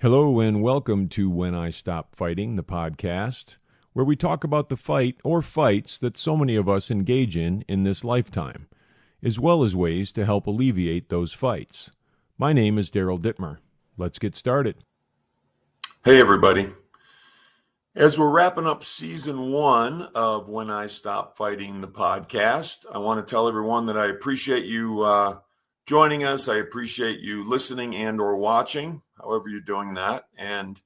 Hello and welcome to When I Stop Fighting, the podcast, where we talk about the fight or fights that so many of us engage in this lifetime, as well as ways to help alleviate those fights. My name is Daryl Dittmer. Let's get started. Hey, everybody. As we're wrapping up season 1 of When I Stop Fighting, the podcast, I want to tell everyone that I appreciate you joining us. I appreciate you listening and or watching, however you're doing that. And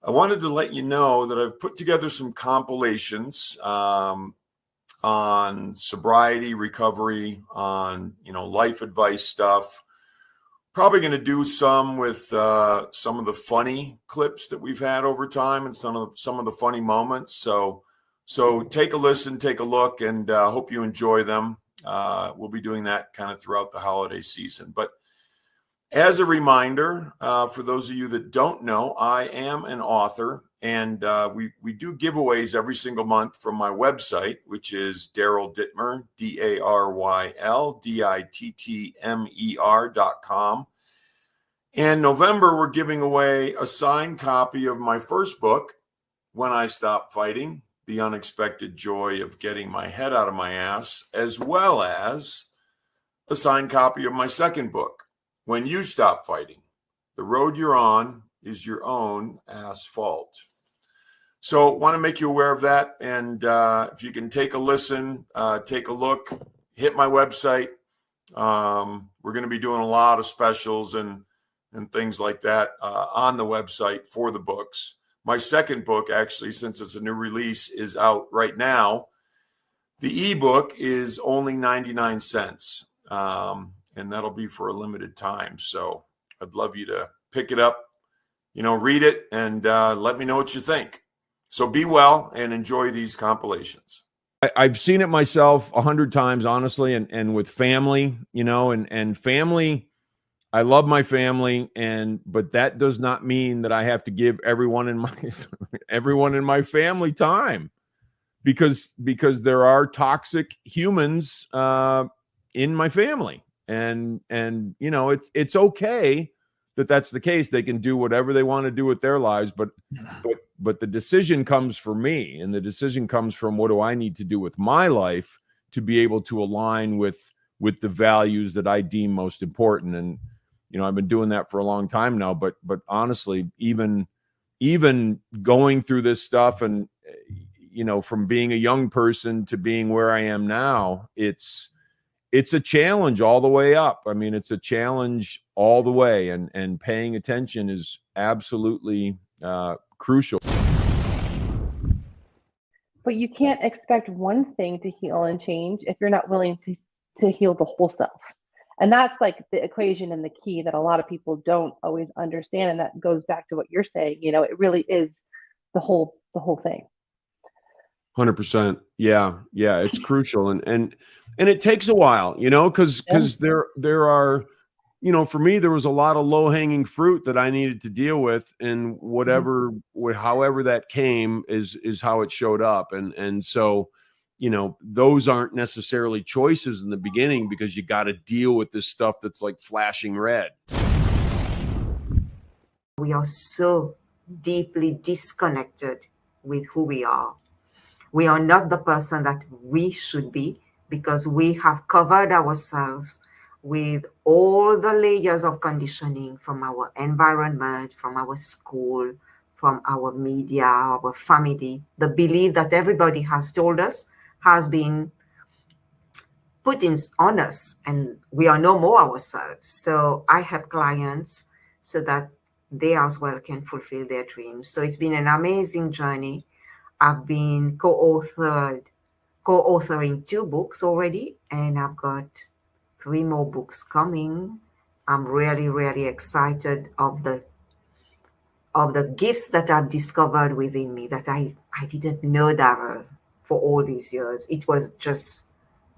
I wanted to let you know that I've put together some compilations on sobriety, recovery, on life advice stuff. Probably going to do some with some of the funny clips that we've had over time and some of the funny moments. So take a listen, take a look, and hope you enjoy them. We'll be doing that kind of throughout the holiday season. But as a reminder, for those of you that don't know, I am an author, and we do giveaways every single month from my website, which is Daryl Dittmer, DARYLDITTMER.com. And November, we're giving away a signed copy of my first book, When I Stop Fighting, The Unexpected Joy of Getting My Head Out of My Ass, as well as a signed copy of my second book, When You Stop Fighting, The Road You're On is Your Own Asphalt. So want to make you aware of that. And if you can take a listen, take a look, hit my website. We're going to be doing a lot of specials and things like that on the website for the books. My second book, actually, since it's a new release, is out right now. The ebook is only 99 cents, and that'll be for a limited time. So I'd love you to pick it up, read it, and let me know what you think. So be well and enjoy these compilations. I've seen it myself 100 times, honestly, and with family, and family. I love my family, but that does not mean that I have to give everyone in my family time, because there are toxic humans in my family, and it's okay that that's the case. They can do whatever they want to do with their lives, but the decision comes from me, and the decision comes from what do I need to do with my life to be able to align with the values that I deem most important. And I've been doing that for a long time now, but honestly, even going through this stuff and, from being a young person to being where I am now, it's a challenge all the way up. I mean, it's a challenge all the way, and paying attention is absolutely crucial. But you can't expect one thing to heal and change if you're not willing to heal the whole self. And that's like the equation and the key that a lot of people don't always understand. And that goes back to what you're saying. It really is the whole thing. 100%. Yeah. It's crucial. And it takes a while, because there are, for me, there was a lot of low hanging fruit that I needed to deal with, and however that came is how it showed up. And so, those aren't necessarily choices in the beginning, because you got to deal with this stuff that's like flashing red. We are so deeply disconnected with who we are. We are not the person that we should be, because we have covered ourselves with all the layers of conditioning from our environment, from our school, from our media, our family. The belief that everybody has told us has been put on us, and we are no more ourselves. So I help clients so that they as well can fulfill their dreams. So it's been an amazing journey. I've been co-authoring 2 books already, and I've got 3 more books coming. I'm really, really excited of the gifts that I've discovered within me that I didn't know, Daryl, for all these years. It was just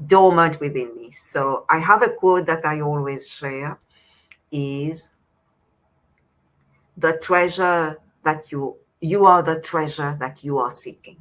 dormant within me. So I have a quote that I always share is, the treasure that you are the treasure that you are seeking.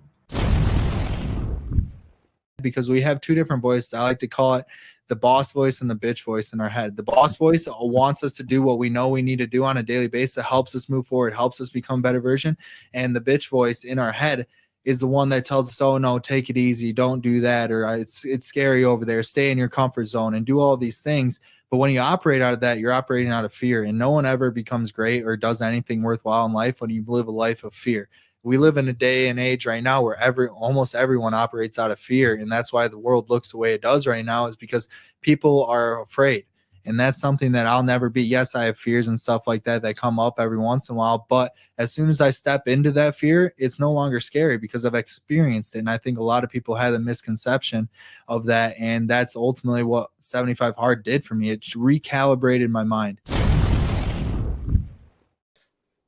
because we have two different voices. I like to call it the boss voice and the bitch voice in our head. The boss voice wants us to do what we know we need to do on a daily basis. It helps us move forward, helps us become a better version. And the bitch voice in our head is the one that tells us, oh no, take it easy, don't do that, or it's scary over there, stay in your comfort zone and do all these things. But when you operate out of that, you're operating out of fear, and no one ever becomes great or does anything worthwhile in life when you live a life of fear. We live in a day and age right now where almost everyone operates out of fear. And that's why the world looks the way it does right now, is because people are afraid. And that's something that I'll never be. Yes, I have fears and stuff like that that come up every once in a while. But as soon as I step into that fear, it's no longer scary because I've experienced it. And I think a lot of people had a misconception of that. And that's ultimately what 75 Hard did for me. It recalibrated my mind.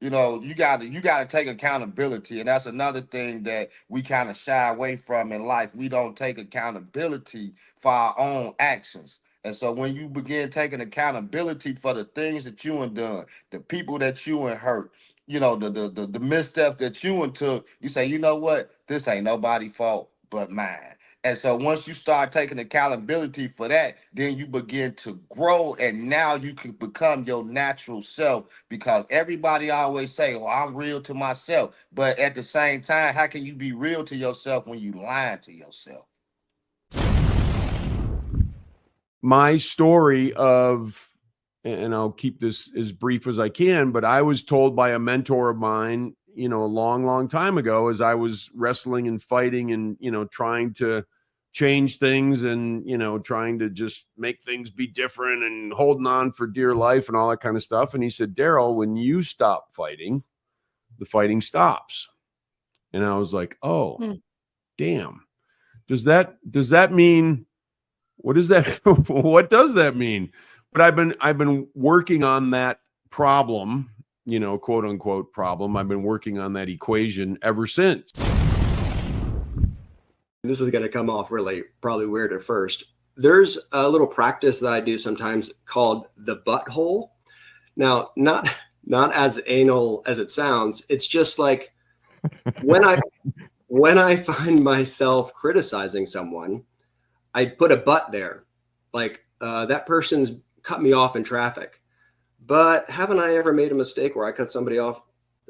You know, you got to take accountability, and that's another thing that we kind of shy away from in life. We don't take accountability for our own actions. And so when you begin taking accountability for the things that you and done, the people that you and hurt, you know, the misstep that you and took, you say, you know what, this ain't nobody's fault but mine. And so once you start taking accountability for that, then you begin to grow, and now you can become your natural self, because everybody always say, well, I'm real to myself. But at the same time, how can you be real to yourself when you lying to yourself? My story of, and I'll keep this as brief as I can, but I was told by a mentor of mine, you know, a long, long time ago, as I was wrestling and fighting and, you know, trying to change things and, you know, trying to just make things be different and holding on for dear life and all that kind of stuff. And he said, Daryl, when you stop fighting, the fighting stops. And I was like, oh, damn. Does that mean, what is that? What does that mean? But I've been working on that problem, you know, quote unquote problem. I've been working on that equation ever since. This is going to come off really probably weird at first. There's a little practice that I do sometimes called the butthole. Now, not as anal as it sounds. It's just like when I find myself criticizing someone, I put a but there. Like that person's cut me off in traffic. But haven't I ever made a mistake where I cut somebody off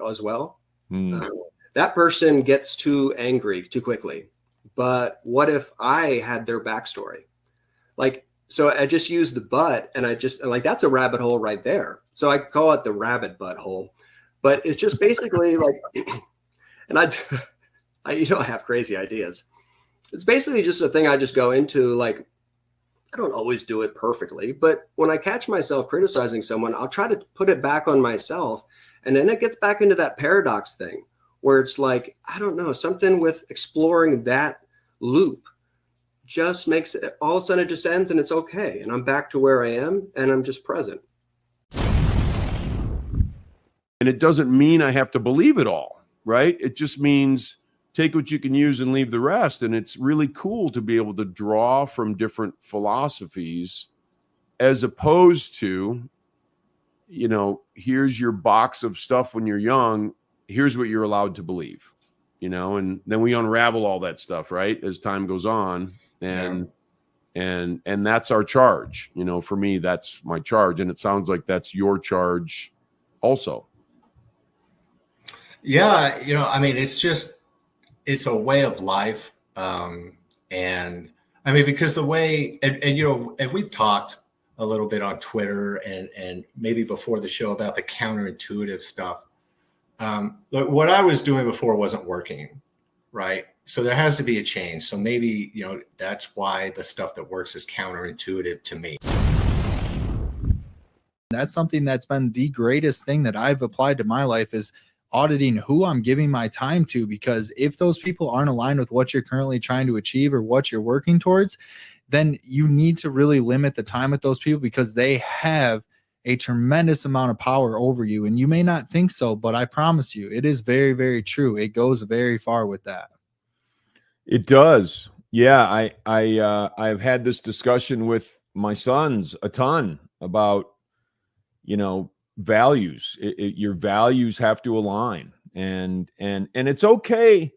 as well? That person gets too angry too quickly. But what if I had their backstory? Like, so I just use the but, and like, that's a rabbit hole right there. So I call it the rabbit butthole. But it's just basically like, and I you know, I have crazy ideas. It's basically just a thing I just go into. Like, I don't always do it perfectly, but when I catch myself criticizing someone, I'll try to put it back on myself. And then it gets back into that paradox thing where it's like, I don't know, something with exploring that loop just makes it, all of a sudden it just ends and it's okay. And I'm back to where I am and I'm just present. And it doesn't mean I have to believe it all, right? It just means take what you can use and leave the rest. And it's really cool to be able to draw from different philosophies, as opposed to, you know, here's your box of stuff when you're young. Here's what you're allowed to believe, you know, and then we unravel all that stuff, right, as time goes on. And that's our charge. You know, for me, that's my charge. And it sounds like that's your charge also. Yeah. You know, I mean, it's a way of life. And I mean, because the way, and you know, and we've talked a little bit on Twitter and maybe before the show about the counterintuitive stuff. But what I was doing before wasn't working, right? So there has to be a change. So maybe, you know, that's why the stuff that works is counterintuitive to me. That's something that's been the greatest thing that I've applied to my life, is auditing who I'm giving my time to. Because if those people aren't aligned with what you're currently trying to achieve or what you're working towards, then you need to really limit the time with those people, because they have a tremendous amount of power over you. And you may not think so, but I promise you, it is very, very true. It goes very far with that. It does. Yeah. I've had this discussion with my sons a ton about, you know, values. Your values have to align, and it's okay.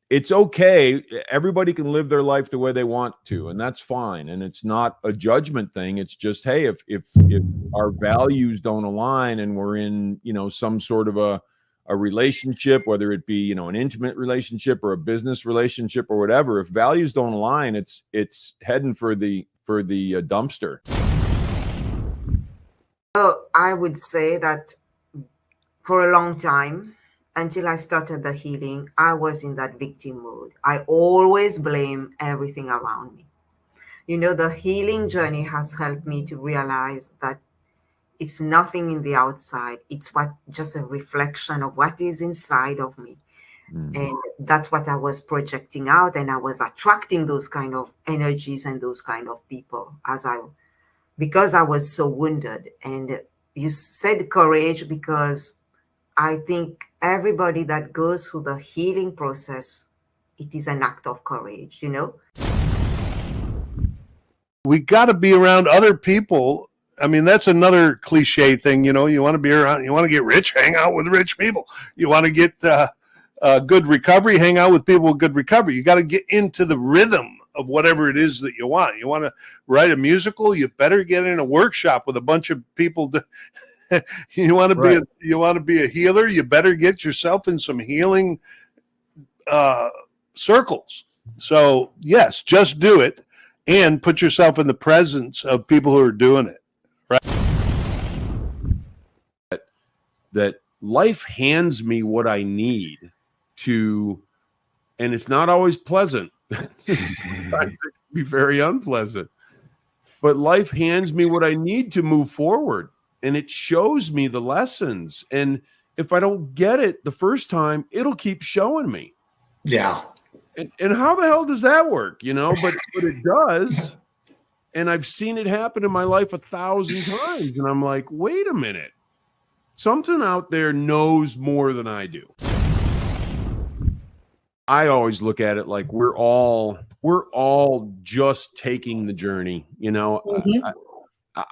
it's okay. Everybody can live their life the way they want to, and that's fine. And it's not a judgment thing. It's just, hey, if our values don't align and we're in, some sort of a relationship, whether it be, an intimate relationship or a business relationship or whatever, if values don't align, it's heading for the dumpster. So I would say that for a long time, until I started the healing, I was in that victim mode. I always blame everything around me. The healing journey has helped me to realize that it's nothing in the outside. It's just a reflection of what is inside of me. And that's what I was projecting out, and I was attracting those kind of energies and those kind of people because I was so wounded. And you said courage, because I think everybody that goes through the healing process, it is an act of courage, We got to be around other people. I mean, that's another cliche thing. You want to be around, you want to get rich, hang out with rich people. You want to get good recovery, hang out with people with good recovery. You got to get into the rhythm of whatever it is that you want. You want to write a musical, you better get in a workshop with a bunch of people. You want to be a healer, you better get yourself in some healing circles. So yes, just do it and put yourself in the presence of people who are doing it. Right? That life hands me what I need to, and it's not always pleasant. Sometimes it can be very unpleasant, but life hands me what I need to move forward, and it shows me the lessons. And if I don't get it the first time, it'll keep showing me. Yeah. And how the hell does that work? But it does. And I've seen it happen in my life 1,000 times. And I'm like, wait a minute. Something out there knows more than I do. I always look at it like we're all just taking the journey.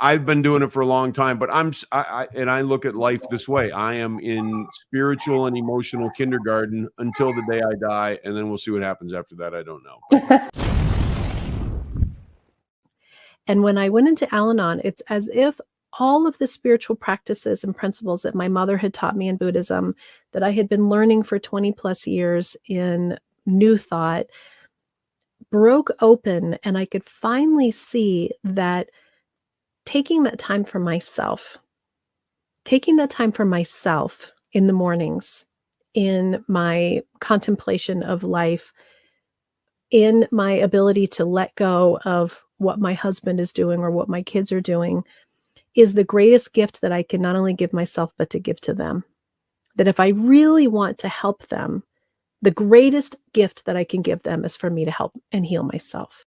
I've been doing it for a long time, but I look at life this way. I am in spiritual and emotional kindergarten until the day I die, and then we'll see what happens after that. I don't know. And when I went into Al-Anon, it's as if all of the spiritual practices and principles that my mother had taught me in Buddhism, that I had been learning for 20 plus years in New Thought, broke open, and I could finally see that taking that time for myself in the mornings, in my contemplation of life, in my ability to let go of what my husband is doing or what my kids are doing, is the greatest gift that I can not only give myself, but to give to them. That if I really want to help them, the greatest gift that I can give them is for me to help and heal myself.